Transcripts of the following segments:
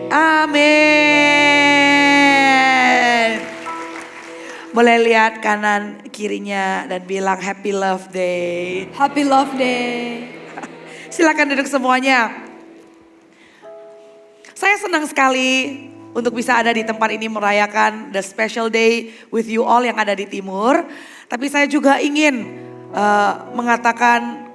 Amin. Boleh lihat kanan kirinya dan bilang Happy Love Day. Happy Love Day. Silakan duduk semuanya. Saya senang sekali untuk bisa ada di tempat ini merayakan the special day with you all yang ada di timur. Tapi saya juga ingin mengatakan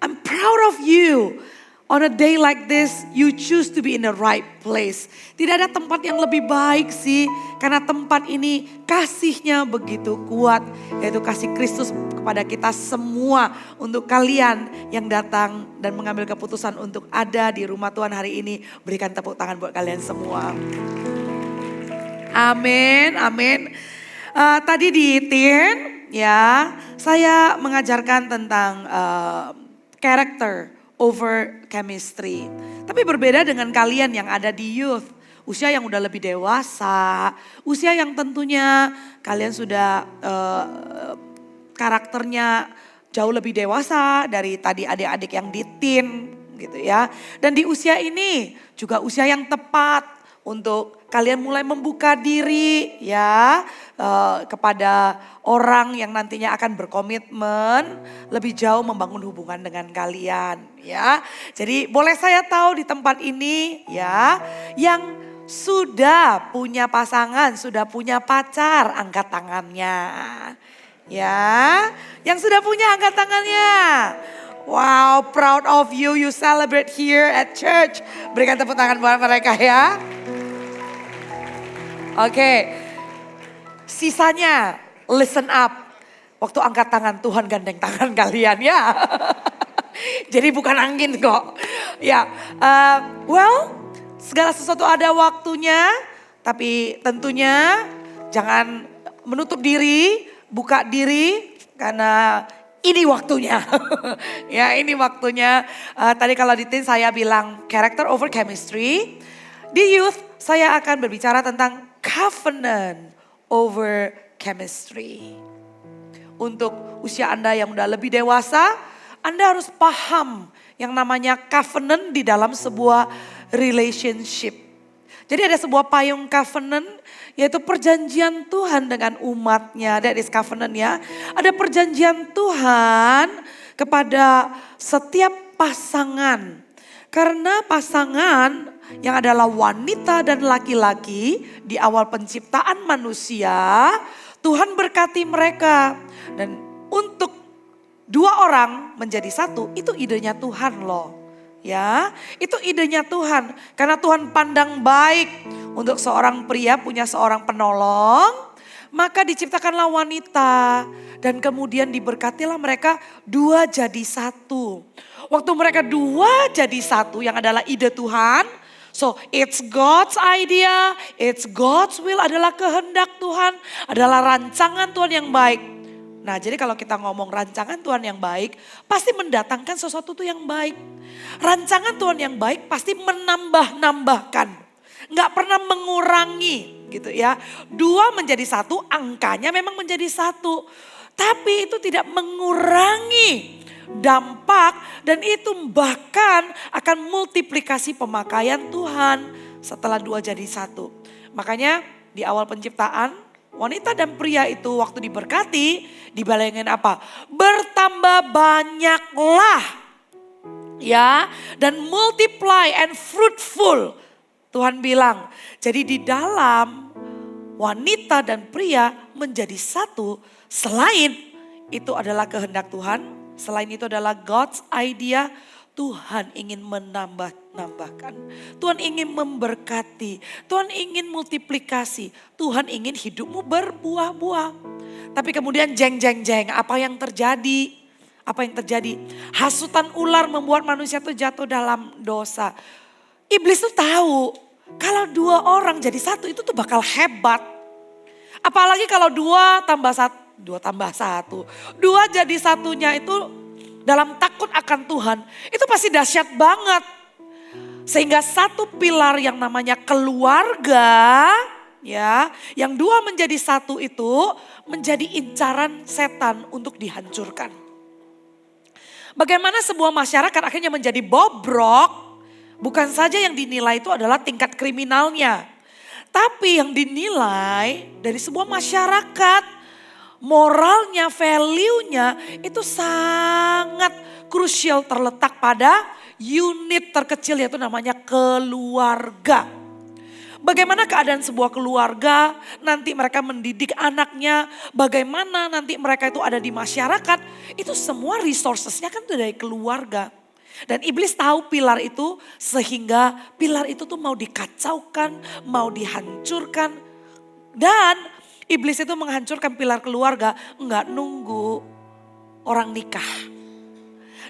I'm proud of you. On a day like this, you choose to be in the right place. Tidak ada tempat yang lebih baik sih. Karena tempat ini kasihnya begitu kuat. Yaitu kasih Kristus kepada kita semua. Untuk kalian yang datang dan mengambil keputusan untuk ada di rumah Tuhan hari ini. Berikan tepuk tangan buat kalian semua. Amin, amin. Tadi di Teen, ya, saya mengajarkan tentang karakter over chemistry. Tapi berbeda dengan kalian yang ada di youth. Usia yang udah lebih dewasa. Usia yang tentunya kalian sudah karakternya jauh lebih dewasa dari tadi adik-adik yang di teen gitu ya. Dan di usia ini juga usia yang tepat untuk kalian mulai membuka diri ya kepada orang yang nantinya akan berkomitmen lebih jauh membangun hubungan dengan kalian ya. Jadi boleh saya tahu di tempat ini ya yang sudah punya pasangan, sudah punya pacar, angkat tangannya. Ya, yang sudah punya angkat tangannya. Wow, proud of you, you celebrate here at church. Berikan tepuk tangan buat mereka ya. Oke, sisanya listen up. Waktu angkat tangan Tuhan gandeng tangan kalian ya. Jadi bukan angin kok. Ya, segala sesuatu ada waktunya. Tapi tentunya jangan menutup diri, buka diri karena ini waktunya. Ya ini waktunya. Tadi kalau di teen saya bilang character over chemistry. Di youth saya akan berbicara tentang covenant over chemistry. Untuk usia Anda yang udah lebih dewasa, Anda harus paham yang namanya covenant di dalam sebuah relationship. Jadi ada sebuah payung covenant yaitu perjanjian Tuhan dengan umatnya. That is covenant ya. Ada perjanjian Tuhan kepada setiap pasangan. Karena pasangan yang adalah wanita dan laki-laki di awal penciptaan manusia, Tuhan berkati mereka. Dan untuk dua orang menjadi satu, itu idenya Tuhan loh. Ya, itu idenya Tuhan. Karena Tuhan pandang baik untuk seorang pria punya seorang penolong, maka diciptakanlah wanita. Dan kemudian diberkatilah mereka dua jadi satu. Waktu mereka dua jadi satu yang adalah ide Tuhan. So it's God's idea, it's God's will, adalah kehendak Tuhan, adalah rancangan Tuhan yang baik. Nah jadi kalau kita ngomong rancangan Tuhan yang baik, pasti mendatangkan sesuatu tuh yang baik. Rancangan Tuhan yang baik pasti menambah-nambahkan. Nggak pernah mengurangi gitu ya. Dua menjadi satu, angkanya memang menjadi satu. Tapi itu tidak mengurangi dampak dan itu bahkan akan multiplikasi pemakaian Tuhan setelah dua jadi satu. Makanya di awal penciptaan wanita dan pria itu waktu diberkati dibalengin apa? Bertambah banyaklah ya dan multiply and fruitful. Tuhan bilang jadi di dalam wanita dan pria menjadi satu selain itu adalah kehendak Tuhan. Selain itu adalah God's idea, Tuhan ingin menambah-nambahkan. Tuhan ingin memberkati, Tuhan ingin multiplikasi, Tuhan ingin hidupmu berbuah-buah. Tapi kemudian jeng, apa yang terjadi? Apa yang terjadi? Hasutan ular membuat manusia itu jatuh dalam dosa. Iblis tuh tahu kalau dua orang jadi satu itu tuh bakal hebat. Apalagi kalau dua tambah satu. Dua jadi satunya itu dalam takut akan Tuhan. Itu pasti dahsyat banget. Sehingga satu pilar yang namanya keluarga. Ya, yang dua menjadi satu itu menjadi incaran setan untuk dihancurkan. Bagaimana sebuah masyarakat akhirnya menjadi bobrok. Bukan saja yang dinilai itu adalah tingkat kriminalnya. Tapi yang dinilai dari sebuah masyarakat, moralnya, value-nya itu sangat krusial terletak pada unit terkecil yaitu namanya keluarga. Bagaimana keadaan sebuah keluarga, nanti mereka mendidik anaknya, bagaimana nanti mereka itu ada di masyarakat, itu semua resources-nya kan dari keluarga. Dan iblis tahu pilar itu sehingga pilar itu tuh mau dikacaukan, mau dihancurkan. Dan iblis itu menghancurkan pilar keluarga enggak nunggu orang nikah.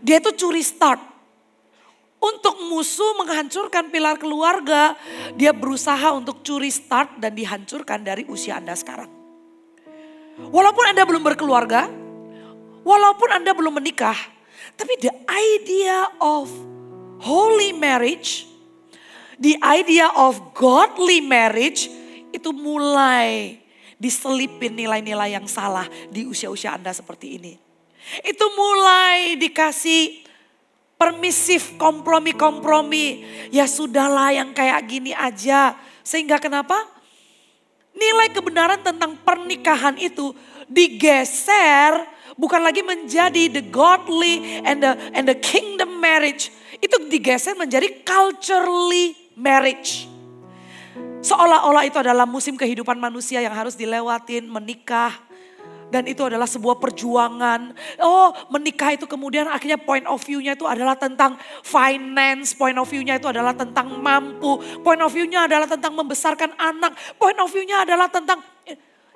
Dia itu curi start. Untuk musuh menghancurkan pilar keluarga, dia berusaha untuk curi start dan dihancurkan dari usia Anda sekarang. Walaupun Anda belum berkeluarga, walaupun Anda belum menikah, tapi the idea of holy marriage, the idea of godly marriage itu mulai diselipin nilai-nilai yang salah di usia-usia Anda seperti ini. Itu mulai dikasih permisif kompromi-kompromi. Ya sudahlah yang kayak gini aja. Sehingga kenapa? Nilai kebenaran tentang pernikahan itu digeser bukan lagi menjadi the godly and the kingdom marriage. Itu digeser menjadi culturally marriage. Seolah-olah itu adalah musim kehidupan manusia yang harus dilewatin, menikah. Dan itu adalah sebuah perjuangan. Oh, menikah itu kemudian akhirnya point of view-nya itu adalah tentang finance. Point of view-nya itu adalah tentang mampu. Point of view-nya adalah tentang membesarkan anak. Point of view-nya adalah tentang...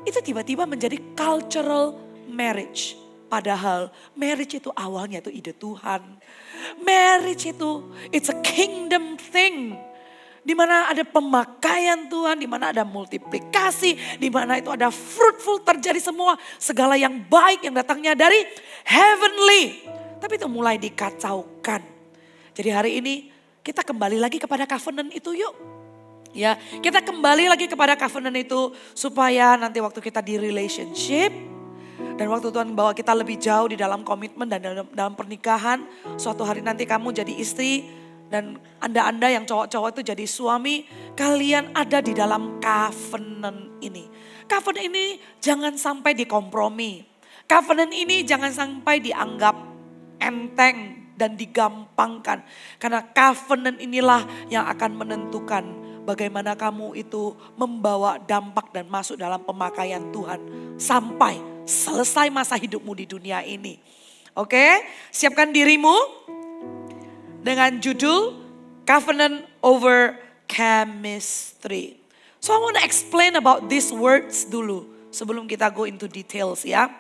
Itu tiba-tiba menjadi cultural marriage. Padahal marriage itu awalnya itu ide Tuhan. Marriage itu it's a kingdom thing. Di mana ada pemakaian Tuhan, di mana ada multiplikasi, di mana itu ada fruitful terjadi semua. Segala yang baik yang datangnya dari heavenly. Tapi itu mulai dikacaukan. Jadi hari ini kita kembali lagi kepada covenant itu yuk. Ya, kita kembali lagi kepada covenant itu supaya nanti waktu kita di relationship dan waktu Tuhan bawa kita lebih jauh di dalam komitmen dan dalam pernikahan, suatu hari nanti kamu jadi istri dan Anda yang cowok-cowok itu jadi suami, kalian ada di dalam covenant ini. Covenant ini jangan sampai dikompromi. Covenant ini jangan sampai dianggap enteng dan digampangkan. Karena covenant inilah yang akan menentukan bagaimana kamu itu membawa dampak dan masuk dalam pemakaian Tuhan sampai selesai masa hidupmu di dunia ini. Oke, siapkan dirimu dengan judul Covenant over Chemistry. So I want to explain about these words dulu sebelum kita go into details ya.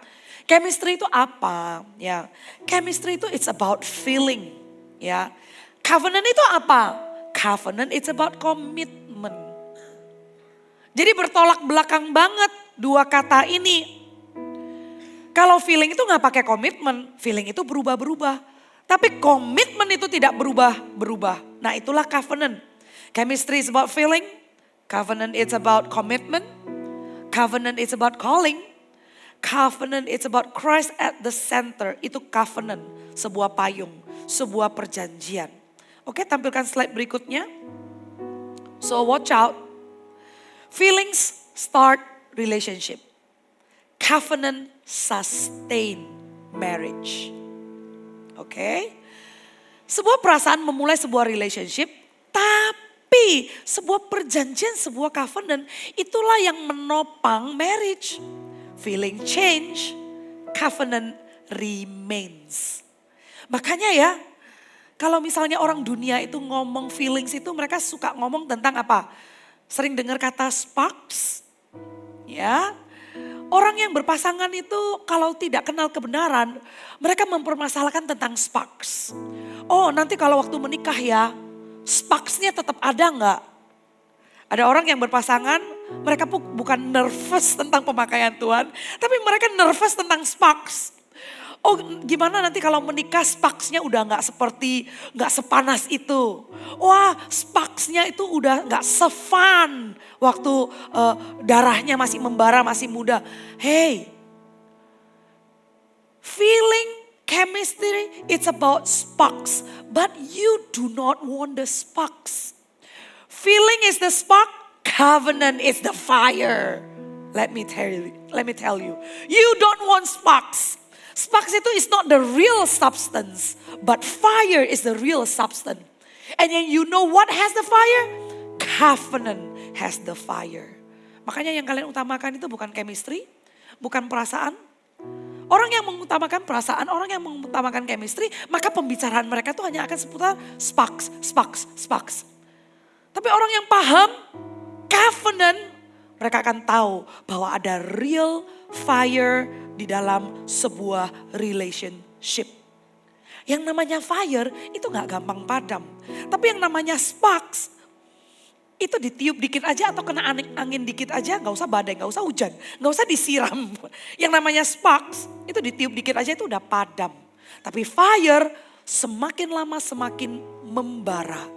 Chemistry itu apa? Ya, chemistry itu it's about feeling. Ya, covenant itu apa? Covenant it's about commitment. Jadi bertolak belakang banget dua kata ini. Kalau feeling itu nggak pakai komitmen, feeling itu berubah-berubah. Tapi komitmen itu tidak berubah-berubah. Nah itulah covenant. Chemistry is about feeling, covenant it's about commitment, covenant it's about calling, covenant it's about Christ at the center. Itu covenant, sebuah payung, sebuah perjanjian. Oke, tampilkan slide berikutnya. So watch out. Feelings start relationship. Covenant sustain marriage. Oke. Sebuah perasaan memulai sebuah relationship, tapi sebuah perjanjian, sebuah covenant, itulah yang menopang marriage. Feeling change, covenant remains. Makanya ya, kalau misalnya orang dunia itu ngomong feelings itu mereka suka ngomong tentang apa? Sering dengar kata sparks. Ya. Orang yang berpasangan itu kalau tidak kenal kebenaran, mereka mempermasalahkan tentang sparks. Oh nanti kalau waktu menikah ya, sparksnya tetap ada nggak? Ada orang yang berpasangan, mereka bukan nervous tentang pemakaian Tuhan, tapi mereka nervous tentang sparks. Oh gimana nanti kalau menikah sparksnya udah nggak sepanas itu. Wah sparksnya itu udah nggak se-fun waktu darahnya masih membara, masih muda. Hey, feeling Chemistry, it's about sparks. But you do not want the sparks. Feeling is the spark, covenant is the fire. Let me tell you. You don't want sparks. Sparks itu is not the real substance, but fire is the real substance. And then you know what has the fire? Covenant has the fire. Makanya yang kalian utamakan itu bukan chemistry, bukan perasaan. Orang yang mengutamakan perasaan, orang yang mengutamakan chemistry, maka pembicaraan mereka tuh hanya akan seputar sparks, sparks, sparks. Tapi orang yang paham covenant, mereka akan tahu bahwa ada real fire di dalam sebuah relationship. Yang namanya fire itu gak gampang padam. Tapi yang namanya sparks, itu ditiup dikit aja atau kena angin dikit aja, gak usah badai, gak usah hujan, gak usah disiram. Yang namanya sparks, itu ditiup dikit aja itu udah padam. Tapi fire semakin lama semakin membara.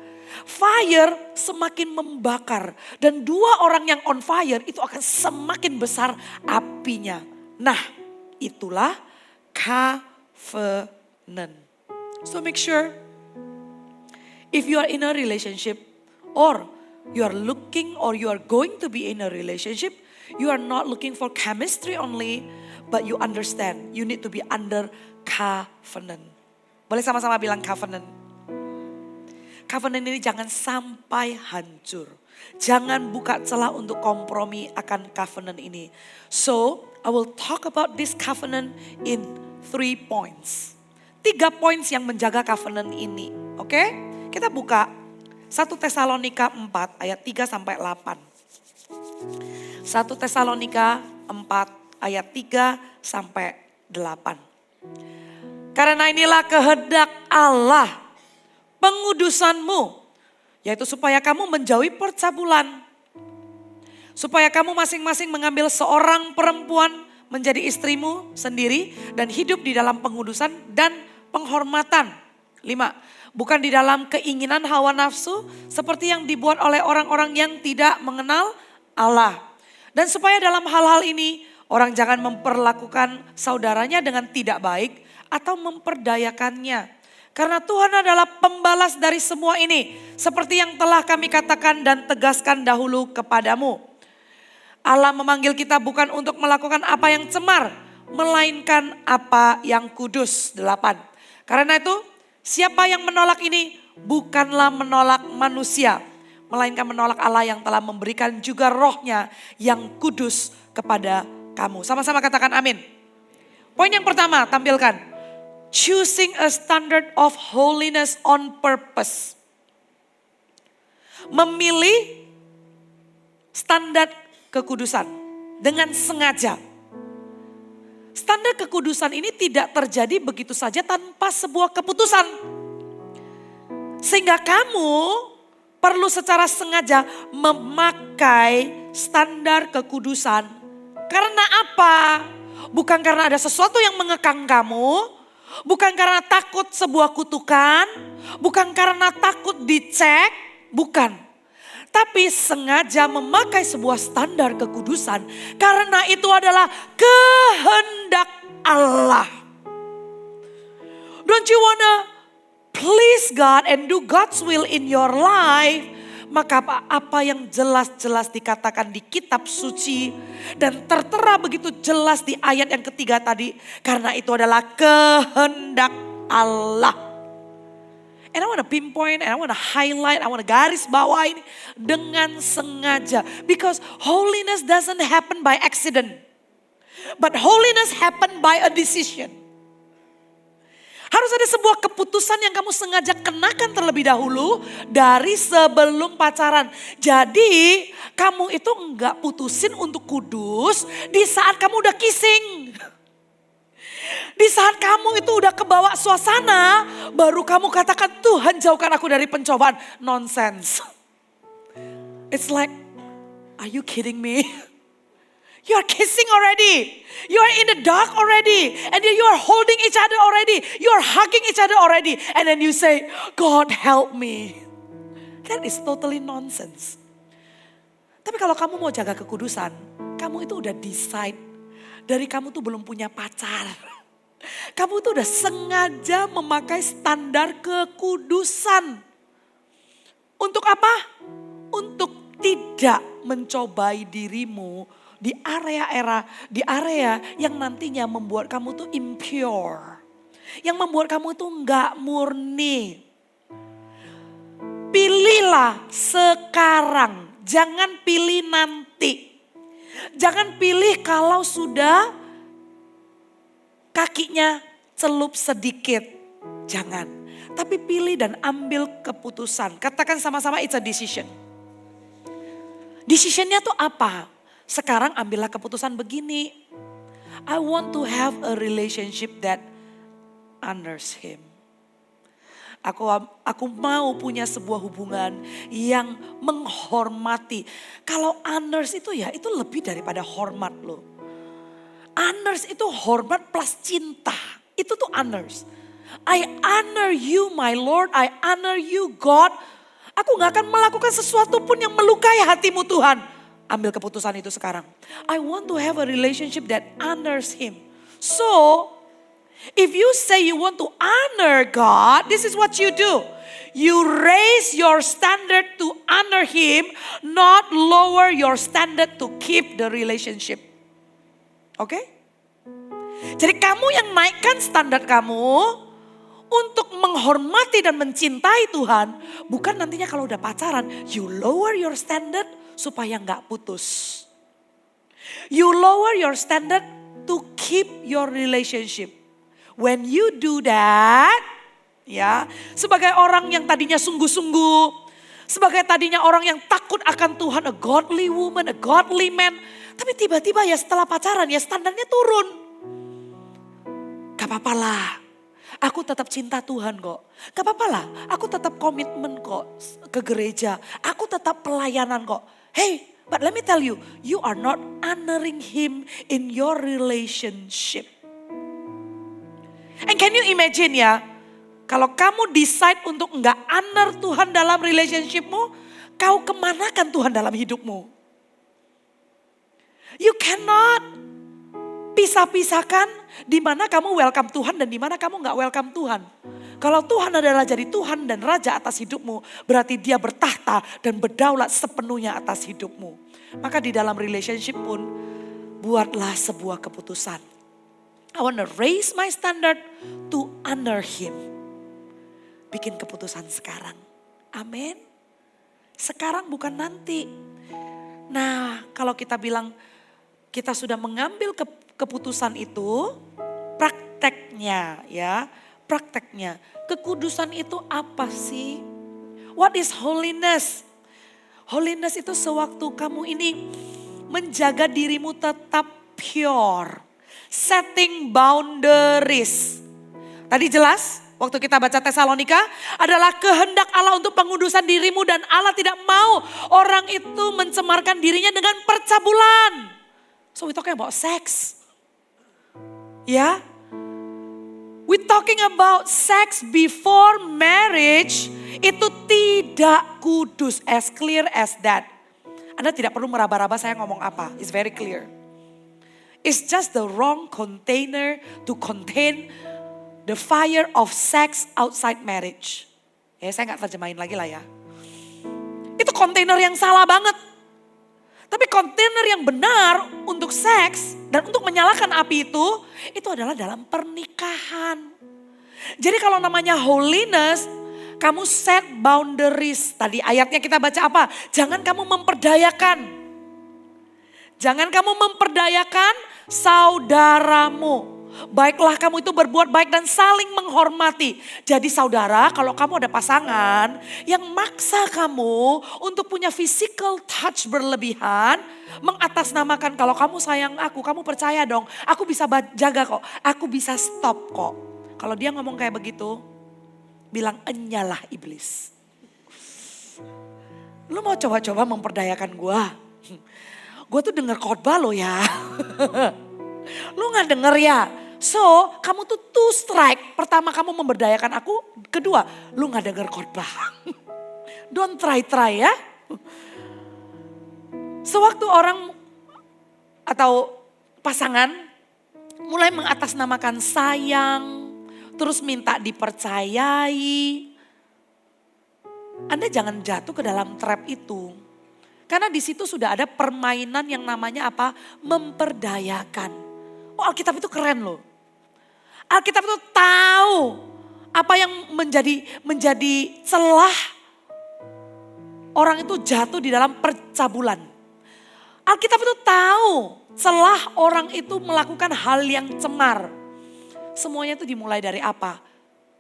Fire semakin membakar. Dan dua orang yang on fire itu akan semakin besar apinya. Nah, itulah covenant. So make sure if you are in a relationship or you are looking or you are going to be in a relationship, you are not looking for chemistry only, but you understand you need to be under covenant. Boleh sama-sama bilang covenant. Covenant ini jangan sampai hancur. Jangan buka celah untuk kompromi akan covenant ini. So, I will talk about this covenant in 3 points. 3 points yang menjaga covenant ini. Oke? Kita buka 1 Tesalonika 4 ayat 3 sampai 8. 1 Tesalonika 4 ayat 3 sampai 8. Karena inilah kehendak Allah, pengudusanmu, yaitu supaya kamu menjauhi percabulan. Supaya kamu masing-masing mengambil seorang perempuan menjadi istrimu sendiri dan hidup di dalam pengudusan dan penghormatan. 5. Bukan di dalam keinginan hawa nafsu seperti yang dibuat oleh orang-orang yang tidak mengenal Allah. Dan supaya dalam hal-hal ini orang jangan memperlakukan saudaranya dengan tidak baik atau memperdayakannya. Karena Tuhan adalah pembalas dari semua ini. Seperti yang telah kami katakan dan tegaskan dahulu kepadamu. Allah memanggil kita bukan untuk melakukan apa yang cemar, melainkan apa yang kudus. 8. Karena itu siapa yang menolak ini bukanlah menolak manusia, melainkan menolak Allah yang telah memberikan juga rohnya yang kudus kepada kamu. Sama-sama katakan amin. Poin yang pertama tampilkan. Choosing a standard of holiness on purpose. Memilih standar kekudusan dengan sengaja. Standar kekudusan ini tidak terjadi begitu saja tanpa sebuah keputusan. Sehingga kamu perlu secara sengaja memakai standar kekudusan. Karena apa? Bukan karena ada sesuatu yang mengekang kamu. Bukan karena takut sebuah kutukan. Bukan karena takut dicek. Bukan. Tapi sengaja memakai sebuah standar kekudusan. Karena itu adalah kehendak Allah. Don't you wanna please God and do God's will in your life? Maka apa yang jelas-jelas dikatakan di kitab suci. Dan tertera begitu jelas di ayat yang ketiga tadi. Karena itu adalah kehendak Allah. And I want to pinpoint, and I want to highlight, I want to garis bawah ini dengan sengaja. Because holiness doesn't happen by accident. But holiness happen by a decision. Harus ada sebuah keputusan yang kamu sengaja kenakan terlebih dahulu dari sebelum pacaran. Jadi kamu itu enggak putusin untuk kudus di saat kamu udah kissing. Di saat kamu itu udah kebawa suasana, baru kamu katakan Tuhan jauhkan aku dari pencobaan. Nonsense. It's like, are you kidding me? You are kissing already. You are in the dark already. And then you are holding each other already. You are hugging each other already. And then you say, God help me. That is totally nonsense. Tapi kalau kamu mau jaga kekudusan, kamu itu udah decide. Dari kamu tuh belum punya pacar. Kamu tuh udah sengaja memakai standar kekudusan. Untuk apa? Untuk tidak mencobai dirimu di area yang nantinya membuat kamu tuh impure. Yang membuat kamu tuh nggak murni. Pilihlah sekarang, jangan pilih nanti. Jangan pilih kalau sudah kakinya celup sedikit. Jangan. Tapi pilih dan ambil keputusan. Katakan sama-sama it's a decision. Decisionnya tuh apa? Sekarang ambillah keputusan begini. I want to have a relationship that honors him. Aku mau punya sebuah hubungan yang menghormati. Kalau honors itu ya itu lebih daripada hormat loh. Honors itu hormat plus cinta. Itu tuh honors. I honor you my Lord, I honor you God. Aku gak akan melakukan sesuatu pun yang melukai hatimu Tuhan. Ambil keputusan itu sekarang. I want to have a relationship that honors him. So, if you say you want to honor God, this is what you do. You raise your standard to honor him, not lower your standard to keep the relationship. Oke? Jadi kamu yang naikkan standar kamu untuk menghormati dan mencintai Tuhan. Bukan nantinya kalau udah pacaran, you lower your standard supaya nggak putus. You lower your standard to keep your relationship. When you do that, ya, sebagai orang yang tadinya sungguh-sungguh, sebagai tadinya orang yang takut akan Tuhan, a godly woman, a godly man, tapi tiba-tiba ya setelah pacaran ya standarnya turun. Gak apa-apa lah, aku tetap cinta Tuhan kok. Gak apa-apa lah, aku tetap komitmen kok ke gereja, aku tetap pelayanan kok. Hey, but let me tell you, you are not honoring him in your relationship. And can you imagine ya, kalau kamu decide untuk enggak honor Tuhan dalam relationshipmu, kau kemanakan Tuhan dalam hidupmu? You cannot pisah-pisahkan di mana kamu welcome Tuhan dan di mana kamu enggak welcome Tuhan. Kalau Tuhan adalah jadi Tuhan dan Raja atas hidupmu, berarti dia bertahta dan berdaulat sepenuhnya atas hidupmu. Maka di dalam relationship pun, buatlah sebuah keputusan. I want to raise my standard to honor him. Bikin keputusan sekarang. Amin. Sekarang bukan nanti. Nah, kalau kita bilang kita sudah mengambil keputusan itu, prakteknya ya, prakteknya. Kekudusan itu apa sih? What is holiness? Holiness itu sewaktu kamu ini menjaga dirimu tetap pure. Setting boundaries. Tadi jelas waktu kita baca Tesalonika adalah kehendak Allah untuk pengudusan dirimu dan Allah tidak mau orang itu mencemarkan dirinya dengan percabulan. So we talking about sex. Ya. We talking about sex before marriage itu tidak kudus, as clear as that. Anda tidak perlu meraba-raba saya ngomong apa, it's very clear. It's just the wrong container to contain the fire of sex outside marriage. Ya saya gak terjemahin lagi lah ya. Itu kontainer yang salah banget. Tapi kontainer yang benar untuk seks dan untuk menyalakan api itu adalah dalam pernikahan. Jadi kalau namanya holiness, kamu set boundaries. Tadi ayatnya kita baca apa? Jangan kamu memperdayakan. Jangan kamu memperdayakan saudaramu. Baiklah kamu itu berbuat baik dan saling menghormati. Jadi saudara, kalau kamu ada pasangan yang maksa kamu untuk punya physical touch berlebihan, mengatasnamakan kalau kamu sayang aku, kamu percaya dong, aku bisa jaga kok, aku bisa stop kok. Kalau dia ngomong kayak begitu, bilang enyalah iblis. Lu mau coba-coba memperdayakan gua? Gue tuh denger khotbah lo ya. Lu gak denger ya? So kamu tuh two strike. Pertama kamu memberdayakan aku. Kedua lu gak denger khotbah. Don't try ya. Sewaktu orang atau pasangan mulai mengatasnamakan sayang, terus minta dipercayai. Anda jangan jatuh ke dalam trap itu. Karena di situ sudah ada permainan yang namanya apa? Memperdayakan. Oh, Alkitab itu keren loh. Alkitab itu tahu apa yang menjadi celah orang itu jatuh di dalam percabulan. Alkitab itu tahu celah orang itu melakukan hal yang cemar. Semuanya itu dimulai dari apa?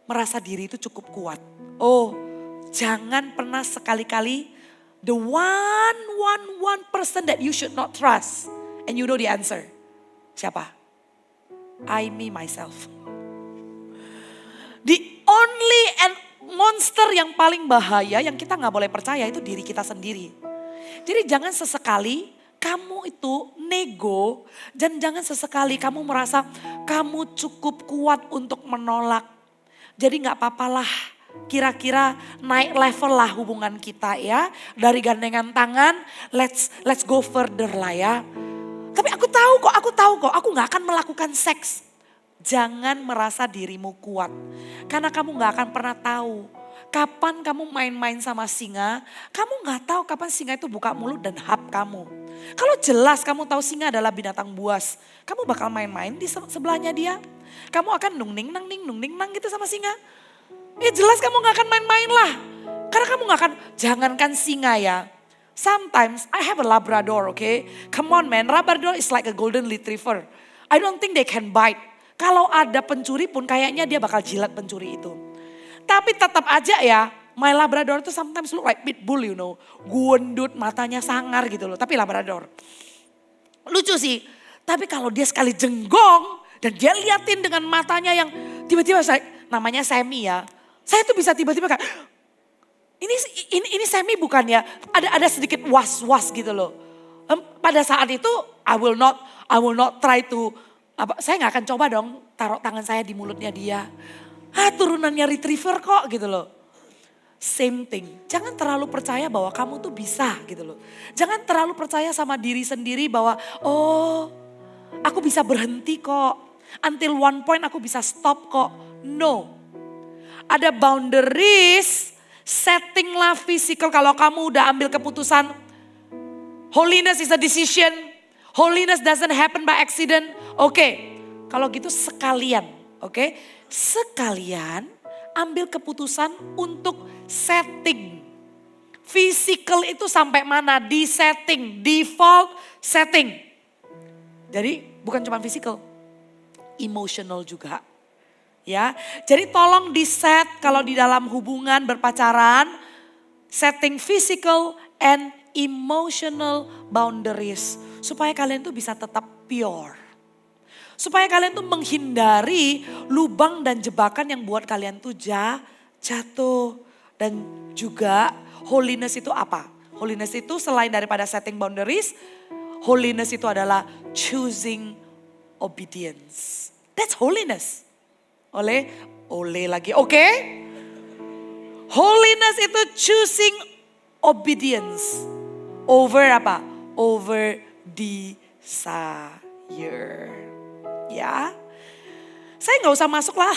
Merasa diri itu cukup kuat. Oh, jangan pernah sekali-kali the one person that you should not trust. And you know the answer. Siapa? I, me, myself. The only and monster yang paling bahaya yang kita gak boleh percaya itu diri kita sendiri. Jadi jangan sesekali kamu itu nego dan jangan sesekali kamu merasa kamu cukup kuat untuk menolak. Jadi gak apa-apalah kira-kira naik level lah hubungan kita ya. Dari gandengan tangan let's go further lah ya. Tapi aku tahu kok aku gak akan melakukan seks. Jangan merasa dirimu kuat. Karena kamu gak akan pernah tahu. Kapan kamu main-main sama singa, kamu gak tahu kapan singa itu buka mulut dan hap kamu. Kalau jelas kamu tahu singa adalah binatang buas, kamu bakal main-main di sebelahnya dia. Kamu akan nung ning nang gitu sama singa. Ya jelas kamu gak akan main-main lah. Karena kamu gak akan, jangankan singa ya. Sometimes I have a Labrador, okay? Come on man, Labrador is like a golden retriever. I don't think they can bite. Kalau ada pencuri pun kayaknya dia bakal jilat pencuri itu. Tapi tetap aja ya, my Labrador itu sometimes look like pitbull you know. Gundut, matanya sangar gitu loh, tapi Labrador. Lucu sih, tapi kalau dia sekali jenggong dan dia liatin dengan matanya yang tiba-tiba namanya Sammy ya. Saya tuh bisa tiba-tiba kayak, ini Sammy bukan ya, ada sedikit was-was gitu loh. Pada saat itu I will not try to, saya gak akan coba dong taruh tangan saya di mulutnya dia. Turunannya retriever kok gitu loh. Same thing, jangan terlalu percaya bahwa kamu tuh bisa gitu loh. Jangan terlalu percaya sama diri sendiri bahwa oh aku bisa berhenti kok. Until one point aku bisa stop kok. No, ada boundaries, settinglah physical. Kalau kamu udah ambil keputusan, holiness is a decision, holiness doesn't happen by accident. Oke, kalau gitu sekalian, oke, sekalian ambil keputusan untuk setting. Physical itu sampai mana? Di setting, default setting. Jadi bukan cuma physical, emotional juga. Ya, jadi tolong di set kalau di dalam hubungan berpacaran, setting physical and emotional boundaries. Supaya kalian tuh bisa tetap pure. Supaya kalian tuh menghindari lubang dan jebakan yang buat kalian tuh jatuh. Dan juga holiness itu apa? Holiness itu selain daripada setting boundaries, holiness itu adalah choosing obedience. That's holiness. Oleh lagi, oke? Holiness itu choosing obedience. Over apa? Over desire. Ya, saya nggak usah masuk lah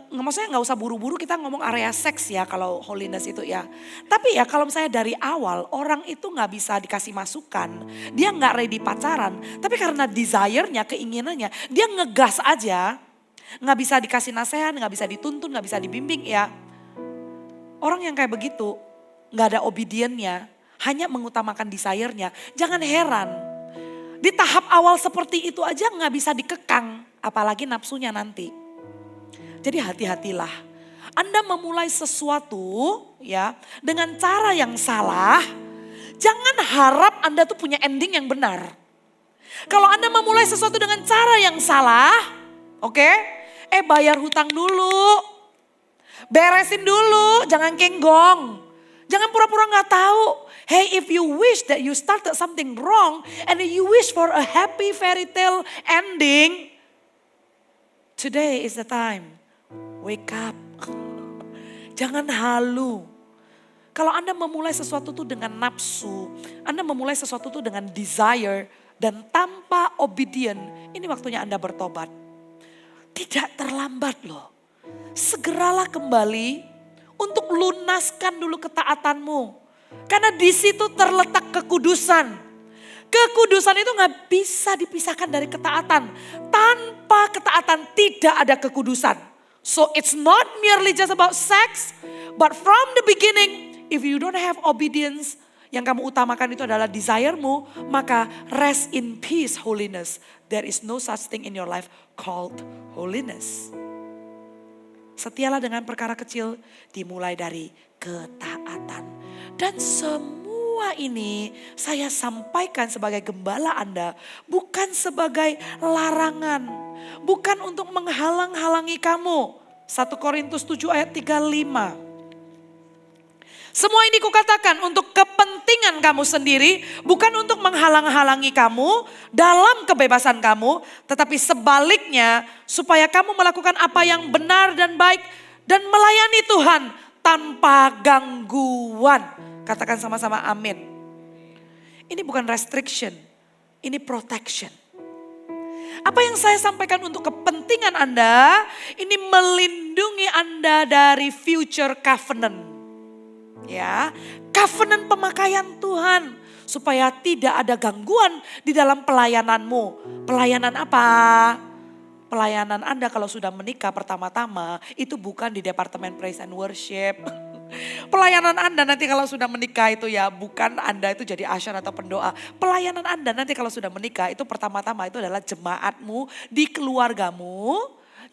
maksudnya nggak usah buru-buru kita ngomong area seks ya kalau holiness itu ya. Tapi ya kalau misalnya dari awal orang itu nggak bisa dikasih masukan, dia nggak ready pacaran, tapi karena desire-nya, keinginannya, dia ngegas aja, nggak bisa dikasih nasihat, nggak bisa dituntun, nggak bisa dibimbing ya. Orang yang kayak begitu nggak ada obedience-nya, hanya mengutamakan desire-nya, jangan heran. Di tahap awal seperti itu aja gak bisa dikekang, apalagi nafsunya nanti. Jadi hati-hatilah. Anda memulai sesuatu ya dengan cara yang salah, jangan harap Anda tuh punya ending yang benar. Kalau Anda memulai sesuatu dengan cara yang salah, oke, bayar hutang dulu, beresin dulu, jangan kenggong. Jangan pura-pura gak tahu. Hey, if you wish that you started something wrong and you wish for a happy fairy tale ending, today is the time. Wake up. Jangan halu. Kalau Anda memulai sesuatu itu dengan nafsu, Anda memulai sesuatu itu dengan desire dan tanpa obedient, ini waktunya Anda bertobat. Tidak terlambat loh. Segeralah kembali untuk lunaskan dulu ketaatanmu. Karena di situ terletak kekudusan. Kekudusan itu gak bisa dipisahkan dari ketaatan. Tanpa ketaatan tidak ada kekudusan. So it's not merely just about sex. But from the beginning, if you don't have obedience, yang kamu utamakan itu adalah desire-mu, maka rest in peace holiness. There is no such thing in your life called holiness. Setialah dengan perkara kecil dimulai dari ketaatan. Dan semua ini saya sampaikan sebagai gembala Anda, bukan sebagai larangan, bukan untuk menghalang-halangi kamu. 1 Korintus 7 ayat 35. Semua ini kukatakan untuk kepentingan kamu sendiri, bukan untuk menghalang-halangi kamu dalam kebebasan kamu, tetapi sebaliknya supaya kamu melakukan apa yang benar dan baik dan melayani Tuhan tanpa gangguan. Katakan sama-sama amin. Ini bukan restriction, ini protection. Apa yang saya sampaikan untuk kepentingan Anda, ini melindungi Anda dari future covenant. Ya, covenant pemakaian Tuhan supaya tidak ada gangguan di dalam pelayananmu. Pelayanan apa? Pelayanan Anda kalau sudah menikah pertama-tama itu bukan di departemen praise and worship. Pelayanan Anda nanti kalau sudah menikah itu ya bukan Anda itu jadi asyar atau pendoa. Pelayanan Anda nanti kalau sudah menikah itu pertama-tama itu adalah jemaatmu di keluargamu,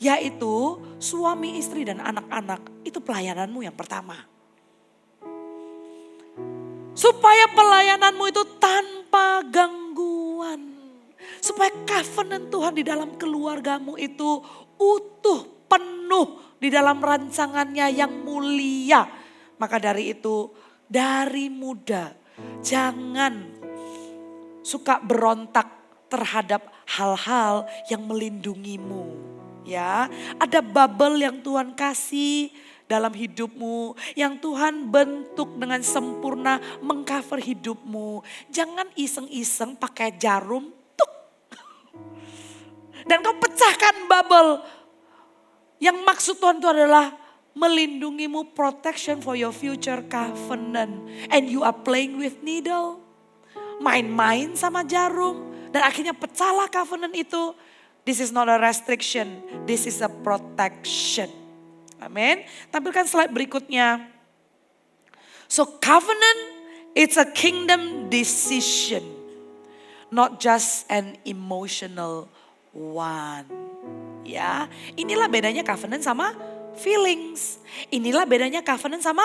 yaitu suami, istri dan anak-anak. Itu pelayananmu yang pertama. Supaya pelayananmu itu tanpa gangguan. Supaya covenant Tuhan di dalam keluargamu itu utuh, penuh di dalam rancangannya yang mulia. Maka dari itu, dari muda jangan suka berontak terhadap hal-hal yang melindungimu. Ya, ada bubble yang Tuhan kasih dalam hidupmu, yang Tuhan bentuk dengan sempurna mengcover hidupmu. Jangan iseng-iseng pakai jarum, tuk. Dan kau pecahkan bubble. Yang maksud Tuhan itu adalah melindungimu, protection for your future covenant. And you are playing with needle. Main-main sama jarum. Dan akhirnya pecahlah covenant itu. This is not a restriction, this is a protection. Amin. Tampilkan slide berikutnya. So covenant, it's a kingdom decision. Not just an emotional one. Ya, inilah bedanya covenant sama feelings. Inilah bedanya covenant sama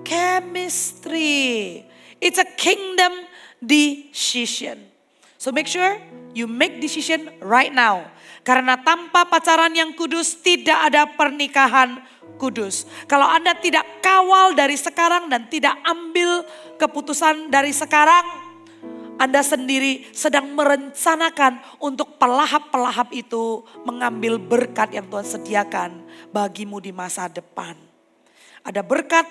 chemistry. It's a kingdom decision. So make sure you make decision right now. Karena tanpa pacaran yang kudus tidak ada pernikahan kudus. Kalau Anda tidak kawal dari sekarang dan tidak ambil keputusan dari sekarang, Anda sendiri sedang merencanakan untuk pelahap-pelahap itu mengambil berkat yang Tuhan sediakan bagimu di masa depan. Ada berkat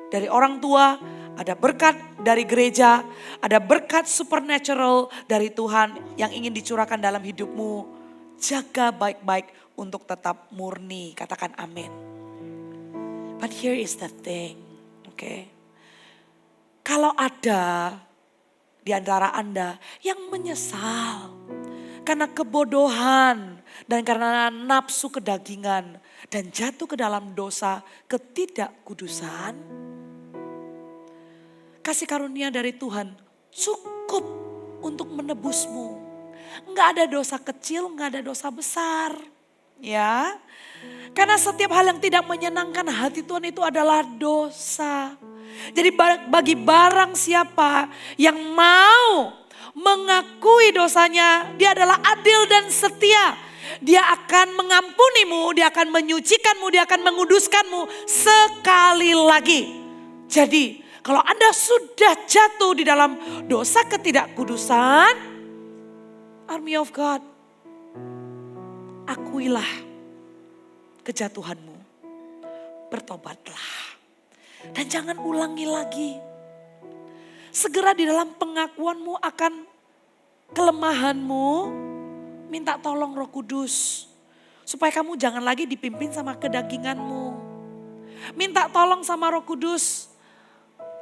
dari orang tua, ada berkat dari gereja, ada berkat supernatural dari Tuhan yang ingin dicurahkan dalam hidupmu. Jaga baik-baik untuk tetap murni. Katakan amin. But here is the thing. Okay. Kalau ada di antara Anda yang menyesal karena kebodohan dan karena nafsu kedagingan dan jatuh ke dalam dosa ketidakkudusan, kasih karunia dari Tuhan cukup untuk menebusmu. Enggak ada dosa kecil, enggak ada dosa besar. Ya. Karena setiap hal yang tidak menyenangkan hati Tuhan itu adalah dosa. Jadi bagi barang siapa yang mau mengakui dosanya, dia adalah adil dan setia. Dia akan mengampunimu, dia akan menyucikanmu, dia akan menguduskanmu sekali lagi. Jadi kalau Anda sudah jatuh di dalam dosa ketidakkudusan, Army of God, akuilah kejatuhanmu, bertobatlah, dan jangan ulangi lagi. Segera di dalam pengakuanmu akan kelemahanmu, minta tolong Roh Kudus, Supaya kamu jangan lagi dipimpin sama kedaginganmu. Minta tolong sama Roh Kudus.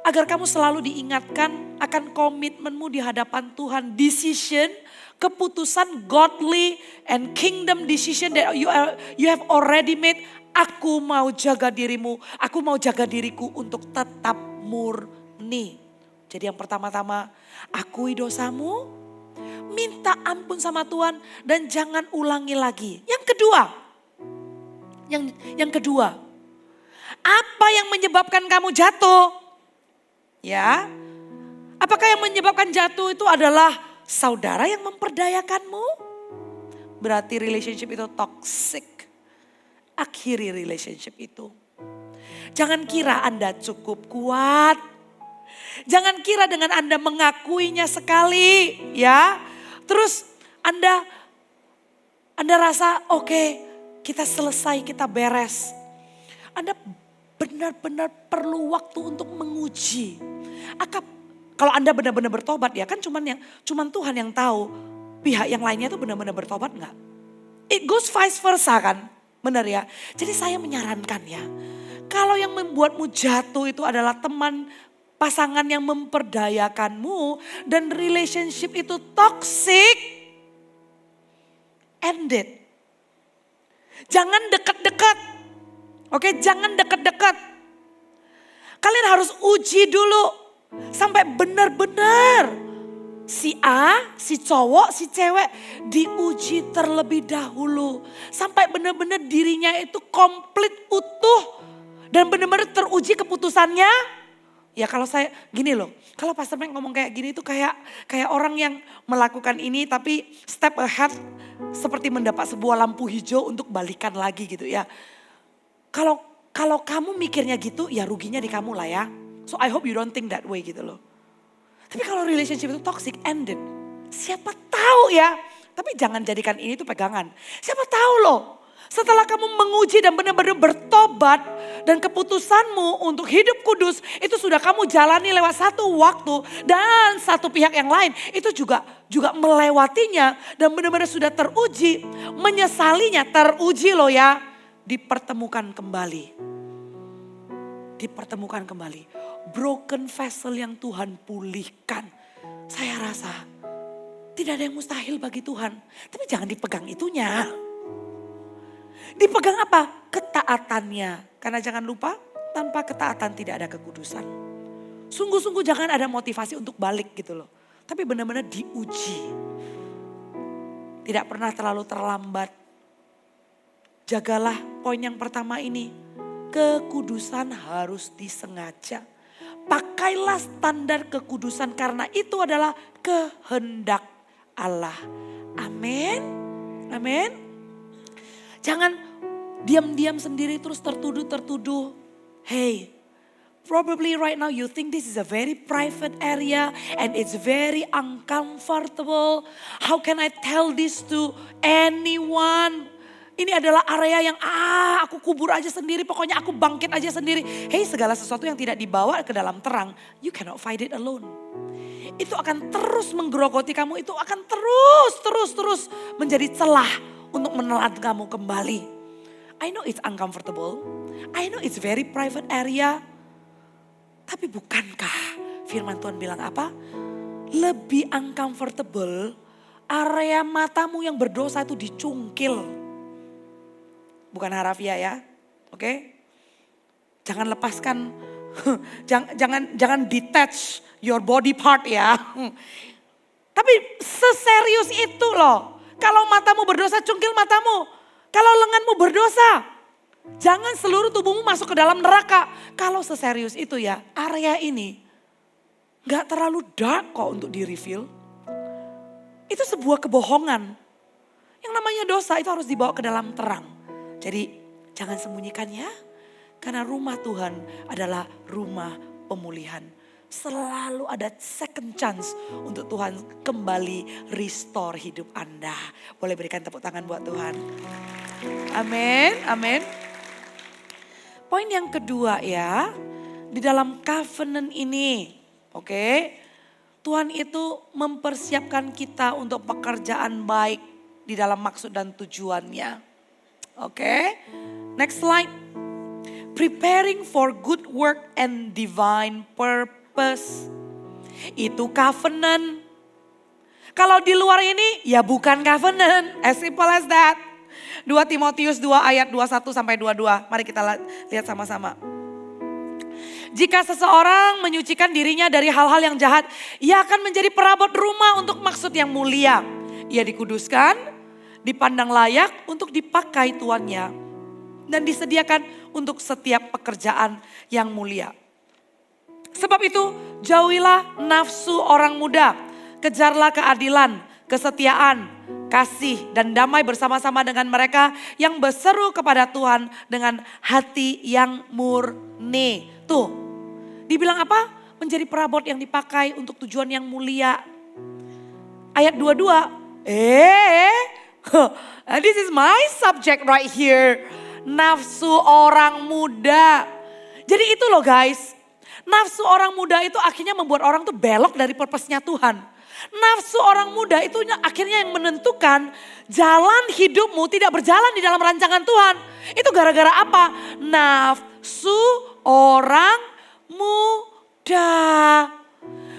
Agar kamu selalu diingatkan akan komitmenmu di hadapan Tuhan. Decision, keputusan godly and kingdom decision that you have already made. Aku mau jaga dirimu, aku mau jaga diriku untuk tetap murni. Jadi yang pertama-tama, akui dosamu, minta ampun sama Tuhan dan jangan ulangi lagi. Yang kedua, apa yang menyebabkan kamu jatuh? Ya, apakah yang menyebabkan jatuh itu adalah saudara yang memperdayakanmu? Berarti relationship itu toxic. Akhiri relationship itu. Jangan kira Anda cukup kuat. Jangan kira dengan Anda mengakuinya sekali, ya. Terus Anda rasa oke, kita selesai, kita beres. Anda benar-benar perlu waktu untuk menguji. Kalau Anda benar-benar bertobat ya kan cuman Tuhan yang tahu pihak yang lainnya itu benar-benar bertobat enggak. It goes vice versa kan. Benar ya. Jadi saya menyarankan ya. Kalau yang membuatmu jatuh itu adalah teman pasangan yang memperdayakanmu. Dan relationship itu toxic. End it. Jangan dekat-dekat. Oke, jangan dekat-dekat. Kalian harus uji dulu. Sampai benar-benar. Si A, si cowok, si cewek diuji terlebih dahulu. Sampai benar-benar dirinya itu komplit utuh. Dan benar-benar teruji keputusannya. Ya kalau saya gini loh. Kalau Pastor Mike ngomong kayak gini itu kayak orang yang melakukan ini tapi step ahead. Seperti mendapat sebuah lampu hijau untuk balikan lagi gitu ya. Kalau kamu mikirnya gitu ya ruginya di kamu lah ya. So I hope you don't think that way gitu loh. Tapi kalau relationship itu toxic, end it. Siapa tahu ya. Tapi jangan jadikan ini tuh pegangan. Siapa tahu loh. Setelah kamu menguji dan benar-benar bertobat. Dan keputusanmu untuk hidup kudus. Itu sudah kamu jalani lewat satu waktu. Dan satu pihak yang lain. Itu juga melewatinya. Dan benar-benar sudah teruji. Menyesalinya teruji loh ya. Dipertemukan kembali. Dipertemukan kembali. Broken vessel yang Tuhan pulihkan. Saya rasa tidak ada yang mustahil bagi Tuhan. Tapi jangan dipegang itunya. Dipegang apa? Ketaatannya. Karena jangan lupa tanpa ketaatan tidak ada kekudusan. Sungguh-sungguh jangan ada motivasi untuk balik gitu loh. Tapi benar-benar diuji. Tidak pernah terlalu terlambat. Jagalah poin yang pertama ini. Kekudusan harus disengaja. Pakailah standar kekudusan karena itu adalah kehendak Allah. Amin. Amin. Jangan diam-diam sendiri terus tertuduh. Hey, probably right now you think this is a very private area and it's very uncomfortable. How can I tell this to anyone? Ini adalah area yang aku kubur aja sendiri, pokoknya aku bangkit aja sendiri. Hey, segala sesuatu yang tidak dibawa ke dalam terang, you cannot fight it alone. Itu akan terus menggerogoti kamu, itu akan terus menjadi celah untuk menelan kamu kembali. I know it's uncomfortable, I know it's very private area. Tapi bukankah firman Tuhan bilang apa? Lebih uncomfortable area matamu yang berdosa itu dicungkil. Bukan harafiah ya, oke? Jangan lepaskan, jangan detach your body part ya. Tapi seserius itu loh. Kalau matamu berdosa, cungkil matamu. Kalau lenganmu berdosa, jangan seluruh tubuhmu masuk ke dalam neraka. Kalau seserius itu ya, area ini gak terlalu dark kok untuk di-reveal. Itu sebuah kebohongan. Yang namanya dosa itu harus dibawa ke dalam terang. Jadi jangan sembunyikan ya. Karena rumah Tuhan adalah rumah pemulihan. Selalu ada second chance untuk Tuhan kembali restore hidup Anda. Boleh berikan tepuk tangan buat Tuhan. Amin, amin. Poin yang kedua ya. Di dalam covenant ini. Oke. Tuhan itu mempersiapkan kita untuk pekerjaan baik di dalam maksud dan tujuannya. Oke. Next slide. Preparing for good work and divine purpose. Itu covenant. Kalau di luar ini ya bukan covenant. As simple as that. 2 Timotius 2 ayat 21 sampai 22. Mari kita lihat sama-sama. Jika seseorang menyucikan dirinya dari hal-hal yang jahat, ia akan menjadi perabot rumah untuk maksud yang mulia. Ia dikuduskan, dipandang layak untuk dipakai tuannya, dan disediakan untuk setiap pekerjaan yang mulia. Sebab itu jauhilah nafsu orang muda, kejarlah keadilan, kesetiaan, kasih dan damai bersama-sama dengan mereka yang berseru kepada Tuhan dengan hati yang murni. Tuh, dibilang apa? Menjadi perabot yang dipakai untuk tujuan yang mulia. Ayat 22, this is my subject right here. Nafsu orang muda. Jadi itu loh guys, nafsu orang muda itu akhirnya membuat orang tuh belok dari purpose-nya Tuhan. Nafsu orang muda itu akhirnya yang menentukan jalan hidupmu tidak berjalan di dalam rancangan Tuhan. Itu gara-gara apa? Nafsu orang muda.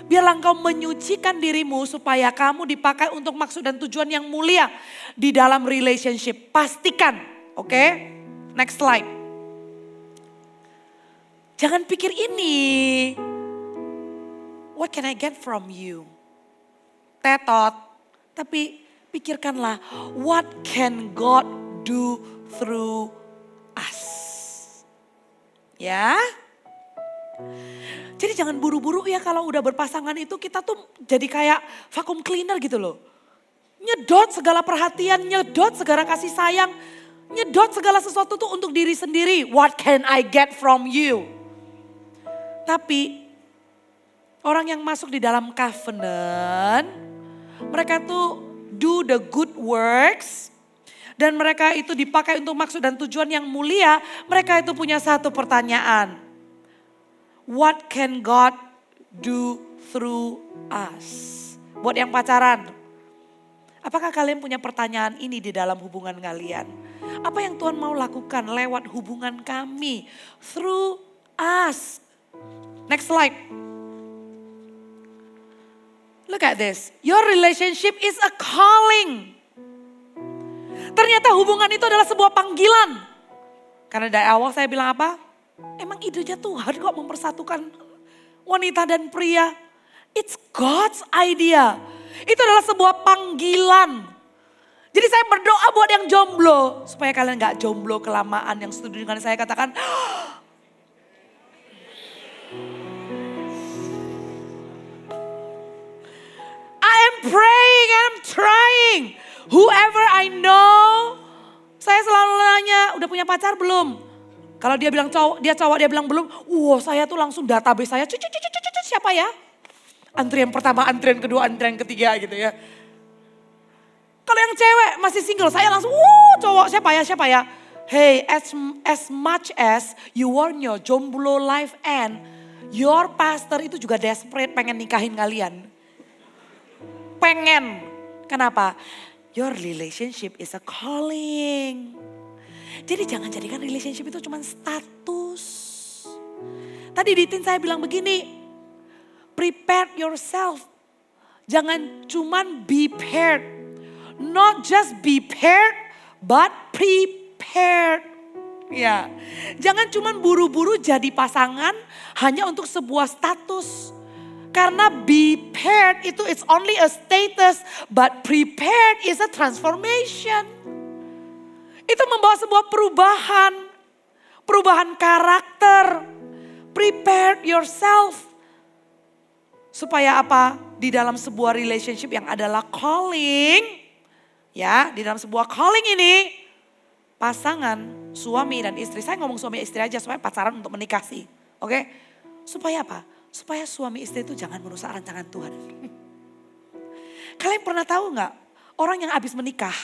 Biarlah engkau menyucikan dirimu supaya kamu dipakai untuk maksud dan tujuan yang mulia di dalam relationship. Pastikan, oke? Next slide. Jangan pikir ini, what can I get from you? Tetot, tapi pikirkanlah, what can God do through us? Ya. Jadi jangan buru-buru ya kalau udah berpasangan itu kita tuh jadi kayak vacuum cleaner gitu loh. Nyedot segala perhatian, nyedot segala kasih sayang, nyedot segala sesuatu tuh untuk diri sendiri. What can I get from you? Tapi orang yang masuk di dalam covenant, mereka tuh do the good works. Dan mereka itu dipakai untuk maksud dan tujuan yang mulia. Mereka itu punya satu pertanyaan. What can God do through us? Buat yang pacaran, apakah kalian punya pertanyaan ini di dalam hubungan kalian? Apa yang Tuhan mau lakukan lewat hubungan kami? Through us. Next slide. Look at this. Your relationship is a calling. Ternyata hubungan itu adalah sebuah panggilan. Karena dari awal saya bilang apa? Emang idenya Tuhan kok mempersatukan wanita dan pria. It's God's idea. Itu adalah sebuah panggilan. Jadi saya berdoa buat yang jomblo. Supaya kalian gak jomblo kelamaan. Yang setuju dengan saya katakan. I am praying, I'm trying. Whoever I know. Saya selalu nanya, udah punya pacar belum? Kalau dia bilang cowok, dia bilang belum. Saya tuh langsung database saya. Siapa ya? Antrian pertama, antrian kedua, antrian ketiga gitu ya. Kalau yang cewek masih single, saya langsung, cowok siapa ya? Hey, as much as you want your jomblo life end, your pastor itu juga desperate pengen nikahin kalian. Pengen. Kenapa? Your relationship is a calling. Jadi jangan jadikan relationship itu cuma status. Tadi di tin saya bilang begini, prepare yourself. Jangan cuman be paired. Not just be paired, but prepared. Ya, jangan cuman buru-buru jadi pasangan hanya untuk sebuah status. Karena be paired itu it's only a status, but prepared is a transformation. Itu membawa sebuah perubahan karakter. Prepare yourself. Supaya apa? Di dalam sebuah relationship yang adalah calling. Ya, di dalam sebuah calling ini. Pasangan, suami dan istri. Saya ngomong suami istri aja supaya pacaran untuk menikah sih. Oke? Supaya apa? Supaya suami istri itu jangan merusak rancangan Tuhan. Kalian pernah tahu gak? Orang yang habis menikah.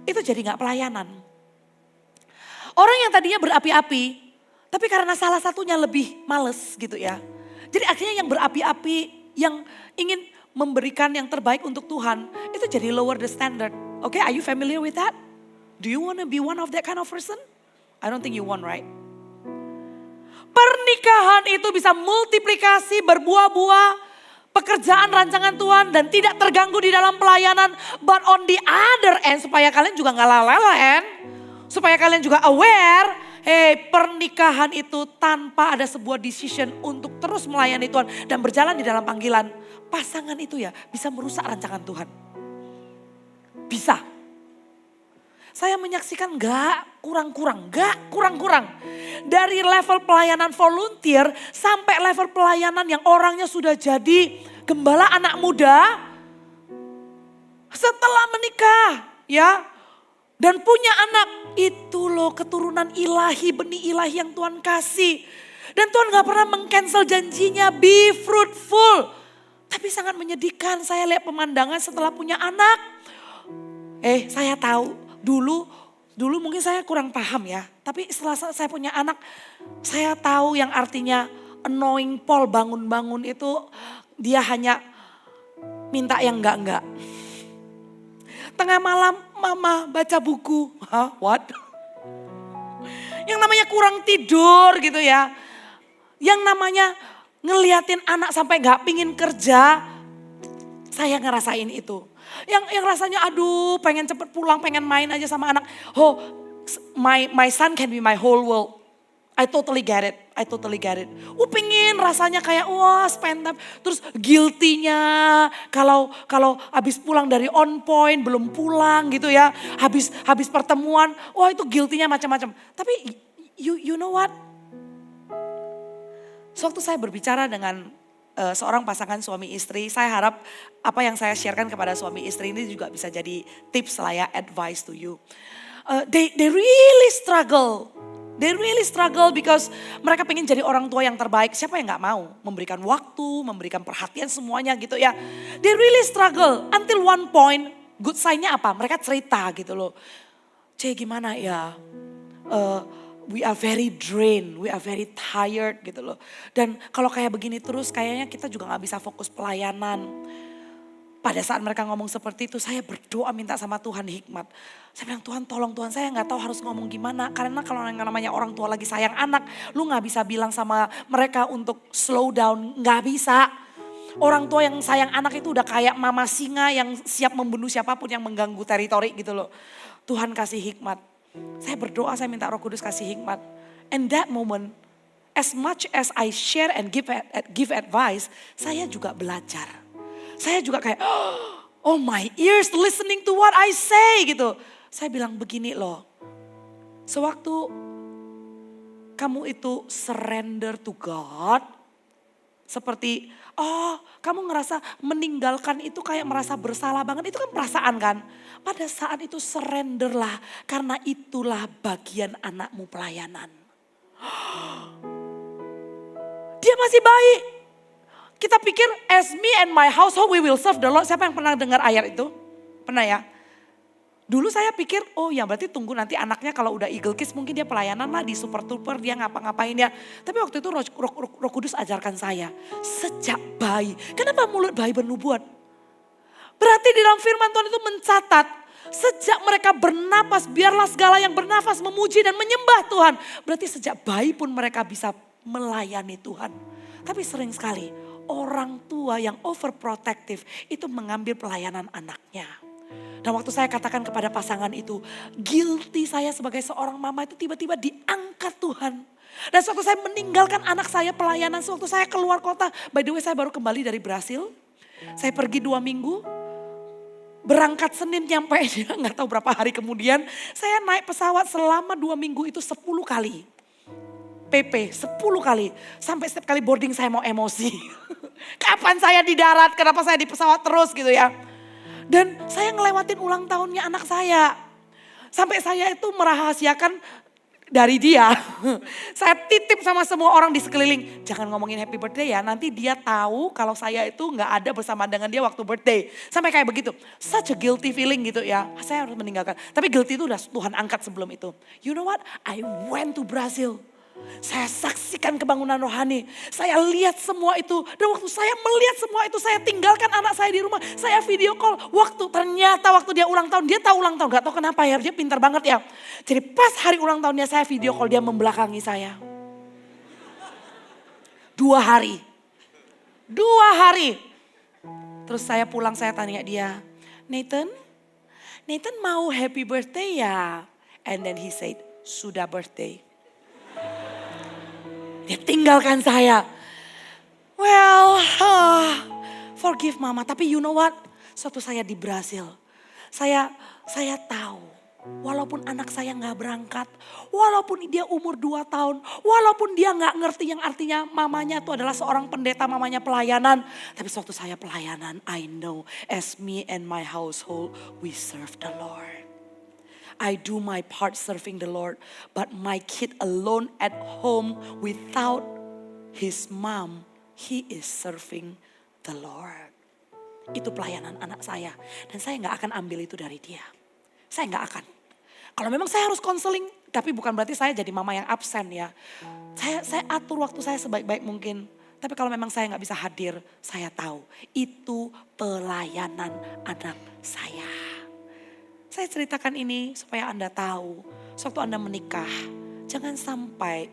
Itu jadi gak pelayanan. Orang yang tadinya berapi-api, tapi karena salah satunya lebih males gitu ya. Jadi akhirnya yang berapi-api, yang ingin memberikan yang terbaik untuk Tuhan, itu jadi lower the standard. Oke, are you familiar with that? Do you want to be one of that kind of person? I don't think you want, right? Pernikahan itu bisa multiplikasi, berbuah-buah, pekerjaan rancangan Tuhan dan tidak terganggu di dalam pelayanan. But on the other end, supaya kalian juga gak lalaian, supaya kalian juga aware, pernikahan itu tanpa ada sebuah decision untuk terus melayani Tuhan dan berjalan di dalam panggilan. Pasangan itu ya bisa merusak rancangan Tuhan. Bisa. Saya menyaksikan gak kurang-kurang. Dari level pelayanan volunteer sampai level pelayanan yang orangnya sudah jadi gembala anak muda. Setelah menikah ya. Dan punya anak. Itu loh keturunan ilahi, benih ilahi yang Tuhan kasih. Dan Tuhan gak pernah meng-cancel janjinya, be fruitful. Tapi sangat menyedihkan saya lihat pemandangan setelah punya anak. Saya tahu dulu mungkin saya kurang paham ya. Tapi setelah saya punya anak, saya tahu yang artinya annoying Paul bangun-bangun itu dia hanya minta yang enggak-enggak. Tengah malam mama baca buku. What? Yang namanya kurang tidur gitu ya. Yang namanya ngeliatin anak sampai gak pingin kerja. Saya ngerasain itu. Yang rasanya aduh pengen cepet pulang, pengen main aja sama anak. My son can be my whole world. I totally get it. Pengen rasanya kayak spend time. Terus guilty-nya kalau habis pulang dari on point belum pulang gitu ya. Habis pertemuan, itu guilty-nya macam-macam. Tapi you know what? Sewaktu saya berbicara dengan seorang pasangan suami istri, saya harap apa yang saya sharekan kepada suami istri ini juga bisa jadi tips lah ya, advice to you. They really struggle. They really struggle because mereka pengen jadi orang tua yang terbaik. Siapa yang gak mau memberikan waktu, memberikan perhatian semuanya gitu ya. They really struggle until one point, good sign-nya apa? Mereka cerita gitu loh. Gimana ya? We are very drained, we are very tired gitu loh. Dan kalau kayak begini terus kayaknya kita juga gak bisa fokus pelayanan. Pada saat mereka ngomong seperti itu saya berdoa minta sama Tuhan hikmat. Saya bilang Tuhan tolong Tuhan, saya gak tahu harus ngomong gimana. Karena kalau yang namanya orang tua lagi sayang anak, lu gak bisa bilang sama mereka untuk slow down, gak bisa. Orang tua yang sayang anak itu udah kayak mama singa yang siap membunuh siapapun yang mengganggu teritori gitu loh. Tuhan kasih hikmat. Saya berdoa, saya minta Roh Kudus kasih hikmat. And that moment, as much as I share and give advice, saya juga belajar. Saya juga kayak, oh my ears listening to what I say gitu. Saya bilang begini loh, sewaktu kamu itu surrender to God, seperti kamu ngerasa meninggalkan itu kayak merasa bersalah banget, itu kan perasaan kan. Pada saat itu surrenderlah, karena itulah bagian anakmu pelayanan. Dia masih baik. Kita pikir as me and my household we will serve the Lord. Siapa yang pernah dengar ayat itu? Pernah ya? Dulu saya pikir ya berarti tunggu nanti anaknya kalau udah eagle kiss mungkin dia pelayanan lah di super tuper dia ngapa-ngapain ya. Tapi waktu itu Roh Kudus ajarkan saya sejak bayi. Kenapa mulut bayi bernubuat? Berarti di dalam firman Tuhan itu mencatat sejak mereka bernapas biarlah segala yang bernafas memuji dan menyembah Tuhan. Berarti sejak bayi pun mereka bisa melayani Tuhan. Tapi sering sekali orang tua yang overprotective itu mengambil pelayanan anaknya. Dan waktu saya katakan kepada pasangan itu, guilty saya sebagai seorang mama itu tiba-tiba diangkat Tuhan. Dan sewaktu saya meninggalkan anak saya pelayanan, sewaktu saya keluar kota. By the way saya baru kembali dari Brasil. Saya pergi 2 minggu. Berangkat Senin nyampe nggak tahu berapa hari kemudian. Saya naik pesawat selama 2 minggu itu 10 kali. PP 10 kali. Sampai setiap kali boarding saya mau emosi. Kapan saya di darat, kenapa saya di pesawat terus gitu ya. Dan saya ngelewatin ulang tahunnya anak saya. Sampai saya itu merahasiakan dari dia. Saya titip sama semua orang di sekeliling. Jangan ngomongin happy birthday ya, nanti dia tahu kalau saya itu gak ada bersama dengan dia waktu birthday. Sampai kayak begitu. Such a guilty feeling gitu ya. Saya harus meninggalkan. Tapi guilty itu udah Tuhan angkat sebelum itu. You know what? I went to Brazil. Saya saksikan kebangunan rohani. Saya lihat semua itu. Dan waktu saya melihat semua itu, saya tinggalkan anak saya di rumah. Saya video call. Ternyata waktu dia ulang tahun, dia tahu ulang tahun. Gak tahu kenapa ya, dia pintar banget ya. Jadi pas hari ulang tahunnya saya video call, dia membelakangi saya. 2 hari. Terus saya pulang, saya tanya dia, Nathan mau happy birthday ya? And then he said, sudah birthday. Dia tinggalkan saya. Well, forgive mama. Tapi you know what? Suatu saya di Brasil. Saya tahu. Walaupun anak saya gak berangkat. Walaupun dia umur 2 tahun. Walaupun dia gak ngerti yang artinya mamanya itu adalah seorang pendeta, mamanya pelayanan. Tapi suatu saya pelayanan. I know as me and my household, we serve the Lord. I do my part serving the Lord, but my kid alone at home without his mom, he is serving the Lord. Itu pelayanan anak saya, dan saya gak akan ambil itu dari dia. Saya gak akan. Kalau memang saya harus konseling, tapi bukan berarti saya jadi mama yang absen ya. Saya atur waktu saya sebaik-baik mungkin. Tapi kalau memang saya gak bisa hadir, saya tahu itu pelayanan anak saya. Saya ceritakan ini supaya Anda tahu, sewaktu Anda menikah, jangan sampai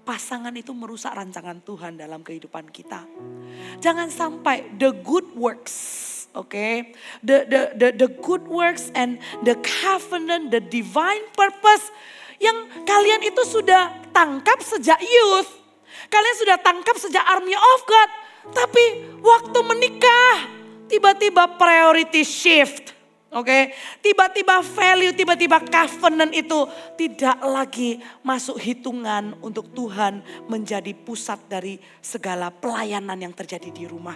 pasangan itu merusak rancangan Tuhan dalam kehidupan kita. Jangan sampai the good works, okay? The good works and the covenant, the divine purpose yang kalian itu sudah tangkap sejak youth. Kalian sudah tangkap sejak army of God. Tapi waktu menikah, tiba-tiba priority shift. Oke, tiba-tiba value, tiba-tiba covenant itu tidak lagi masuk hitungan untuk Tuhan menjadi pusat dari segala pelayanan yang terjadi di rumah.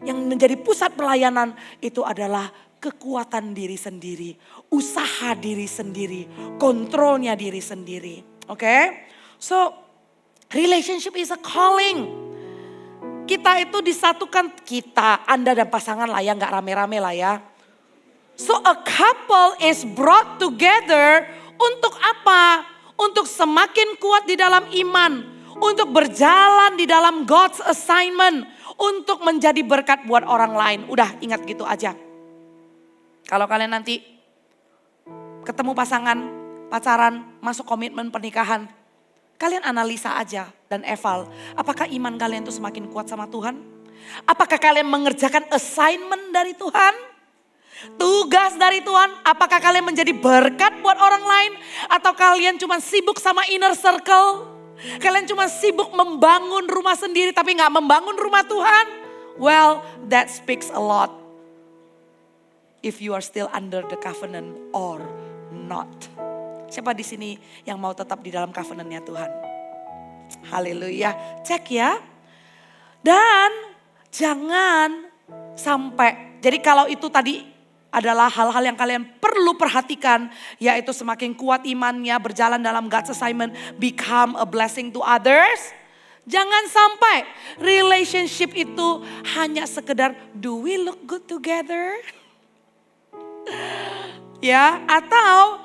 Yang menjadi pusat pelayanan itu adalah kekuatan diri sendiri, usaha diri sendiri, kontrolnya diri sendiri. Oke, so relationship is a calling. Kita itu disatukan, Anda dan pasangan lah ya, gak rame-rame lah ya. So a couple is brought together untuk apa? Untuk semakin kuat di dalam iman. Untuk berjalan di dalam God's assignment. Untuk menjadi berkat buat orang lain. Udah ingat gitu aja. Kalau kalian nanti ketemu pasangan, pacaran, masuk komitmen pernikahan. Kalian analisa aja dan eval. Apakah iman kalian itu semakin kuat sama Tuhan? Apakah kalian mengerjakan assignment dari Tuhan? Tugas dari Tuhan, apakah kalian menjadi berkat buat orang lain? Atau kalian cuma sibuk sama inner circle? Kalian cuma sibuk membangun rumah sendiri tapi gak membangun rumah Tuhan? Well, that speaks a lot. If you are still under the covenant or not. Siapa di sini yang mau tetap di dalam covenantnya Tuhan? Haleluya, cek ya. Dan jangan sampai, jadi kalau itu tadi adalah hal-hal yang kalian perlu perhatikan, yaitu semakin kuat imannya, berjalan dalam God's assignment, become a blessing to others. Jangan sampai relationship itu hanya sekedar do we look good together? Ya, atau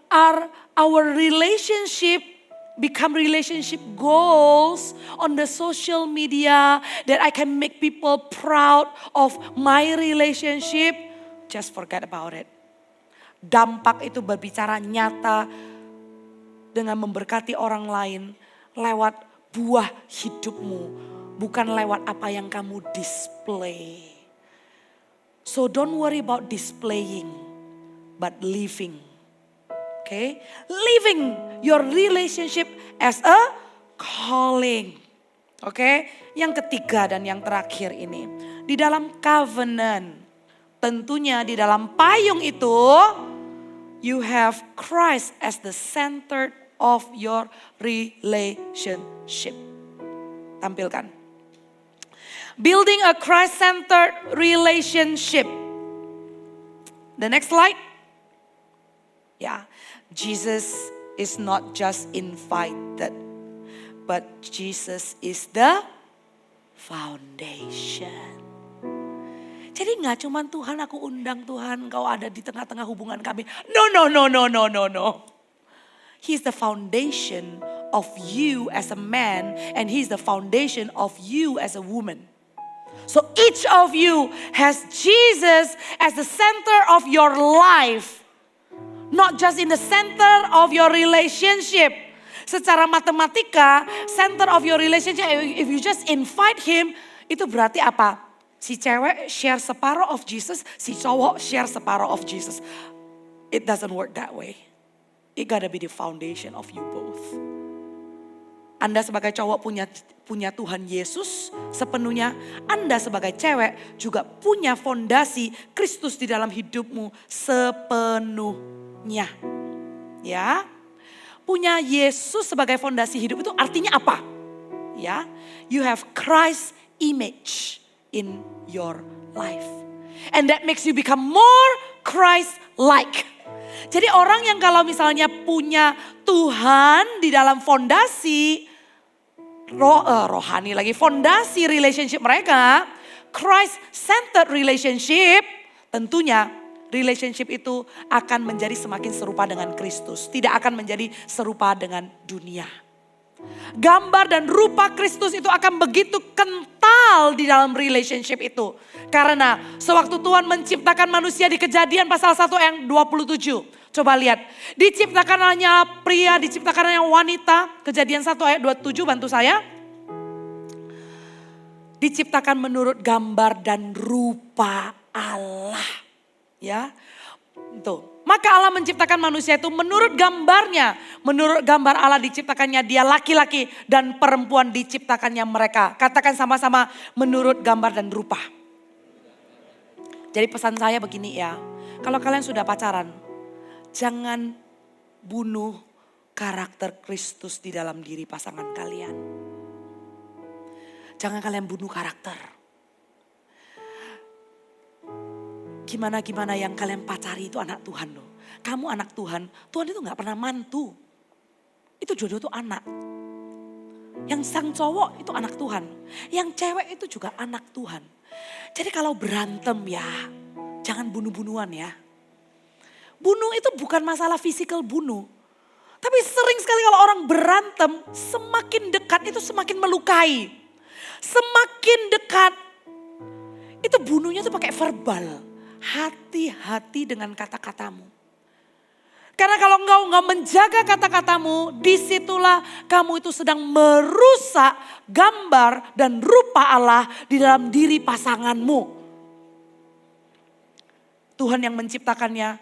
are our relationship become relationship goals on the social media that I can make people proud of my relationship. Just forget about it. Dampak itu berbicara nyata dengan memberkati orang lain lewat buah hidupmu, bukan lewat apa yang kamu display. So don't worry about displaying, but living. Okay, living your relationship as a calling. Okay, yang ketiga dan yang terakhir ini. Di dalam covenant, tentunya di dalam payung itu, you have Christ as the center of your relationship. Tampilkan. Building a Christ-centered relationship. The next slide. Ya, Jesus is not just invited, but Jesus is the foundation. Jadi gak cuman Tuhan aku undang Tuhan, kau ada di tengah-tengah hubungan kami. No. He's the foundation of you as a man, and He's the foundation of you as a woman. So each of you has Jesus as the center of your life. Not just in the center of your relationship. Secara matematika, center of your relationship, if you just invite Him, itu berarti apa? Si cewek share separuh of Jesus, si cowok share separuh of Jesus. It doesn't work that way. It gotta be the foundation of you both. Anda sebagai cowok punya Tuhan Yesus sepenuhnya. Anda sebagai cewek juga punya fondasi Kristus di dalam hidupmu sepenuhnya. Ya, punya Yesus sebagai fondasi hidup itu artinya apa? Ya, you have Christ image in your life. And that makes you become more Christ-like. Jadi orang yang kalau misalnya punya Tuhan di dalam fondasi rohani lagi, fondasi relationship mereka, Christ-centered relationship, tentunya relationship itu akan menjadi semakin serupa dengan Kristus. Tidak akan menjadi serupa dengan dunia. Gambar dan rupa Kristus itu akan begitu kental di dalam relationship itu. Karena sewaktu Tuhan menciptakan manusia di Kejadian pasal 1 ayat 27. Coba lihat, diciptakannya pria, diciptakannya wanita. Kejadian 1 ayat 27, bantu saya. Diciptakan menurut gambar dan rupa Allah. Ya, tuh. Maka Allah menciptakan manusia itu menurut gambarnya. Menurut gambar Allah diciptakannya dia laki-laki dan perempuan diciptakannya mereka. Katakan sama-sama menurut gambar dan rupa. Jadi pesan saya begini ya. Kalau kalian sudah pacaran, jangan bunuh karakter Kristus di dalam diri pasangan kalian. Jangan kalian bunuh karakter. Gimana yang kalian pacari itu anak Tuhan loh. Kamu anak Tuhan, Tuhan itu gak pernah mantu. Itu jodoh itu anak. Yang sang cowok itu anak Tuhan. Yang cewek itu juga anak Tuhan. Jadi kalau berantem ya, jangan bunuh-bunuhan ya. Bunuh itu bukan masalah fisikal bunuh. Tapi sering sekali kalau orang berantem, semakin dekat itu semakin melukai. Semakin dekat, itu bunuhnya tuh pakai verbal. Hati-hati dengan kata-katamu. Karena kalau engkau nggak menjaga kata-katamu, disitulah kamu itu sedang merusak gambar dan rupa Allah di dalam diri pasanganmu. Tuhan yang menciptakannya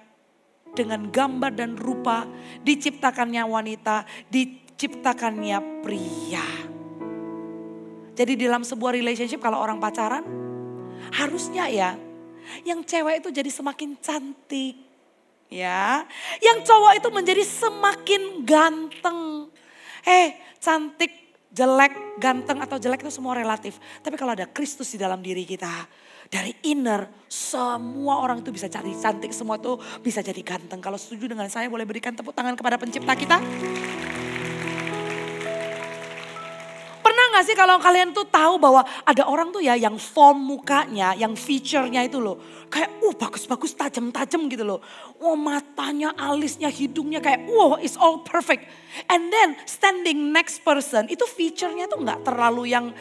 dengan gambar dan rupa, diciptakannya wanita, diciptakannya pria. Jadi dalam sebuah relationship kalau orang pacaran, harusnya ya, yang cewek itu jadi semakin cantik. Ya, yang cowok itu menjadi semakin ganteng. Cantik, jelek, ganteng atau jelek itu semua relatif. Tapi kalau ada Kristus di dalam diri kita, dari inner, semua orang itu bisa jadi cantik, semua itu bisa jadi ganteng. Kalau setuju dengan saya, boleh berikan tepuk tangan kepada pencipta kita. Pernah gak sih kalau kalian tuh tahu bahwa ada orang tuh ya yang form mukanya, yang feature-nya itu loh. Kayak bagus-bagus, tajam-tajam gitu loh. Matanya, alisnya, hidungnya kayak it's all perfect. And then standing next person itu feature-nya tuh gak terlalu yang,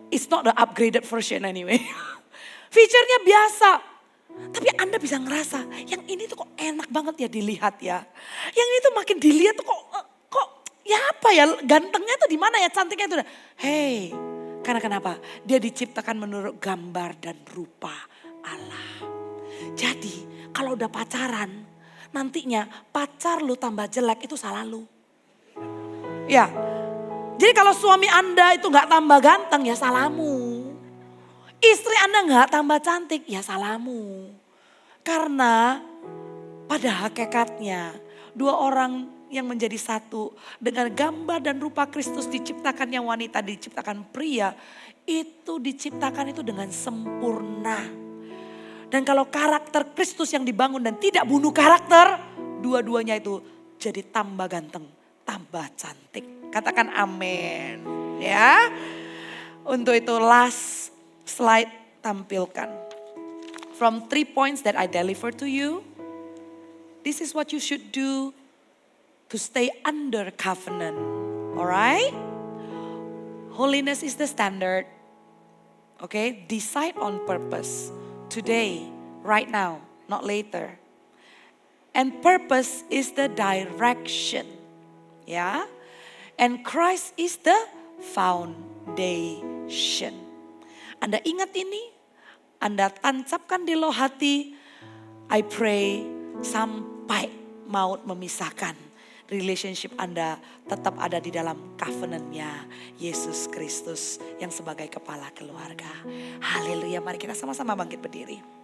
it's not the upgraded version anyway. Feature-nya biasa. Tapi Anda bisa ngerasa yang ini tuh kok enak banget ya dilihat ya. Yang ini tuh makin dilihat tuh kok ya apa ya, gantengnya tuh di mana ya, cantiknya tuh. Karena kenapa? Dia diciptakan menurut gambar dan rupa Allah. Jadi kalau udah pacaran, nantinya pacar lu tambah jelek itu salah lu. Ya, jadi kalau suami Anda itu gak tambah ganteng ya salahmu. Istri Anda gak tambah cantik ya salahmu. Karena pada hakikatnya dua orang yang menjadi satu dengan gambar dan rupa Kristus, diciptakannya wanita, diciptakan pria, itu diciptakan itu dengan sempurna. Dan kalau karakter Kristus yang dibangun dan tidak bunuh karakter, dua-duanya itu jadi tambah ganteng, tambah cantik. Katakan amin. Ya. Untuk itu last slide tampilkan. From 3 points that I deliver to you, this is what you should do to stay under covenant. Alright? Holiness is the standard. Okay, decide on purpose. Today, right now, not later. And purpose is the direction. Ya. And Christ is the foundation. Anda ingat ini? Anda tancapkan di loh hati. I pray sampai maut memisahkan. Relationship Anda tetap ada di dalam covenant-nya Yesus Kristus yang sebagai kepala keluarga. Haleluya, mari kita sama-sama bangkit berdiri.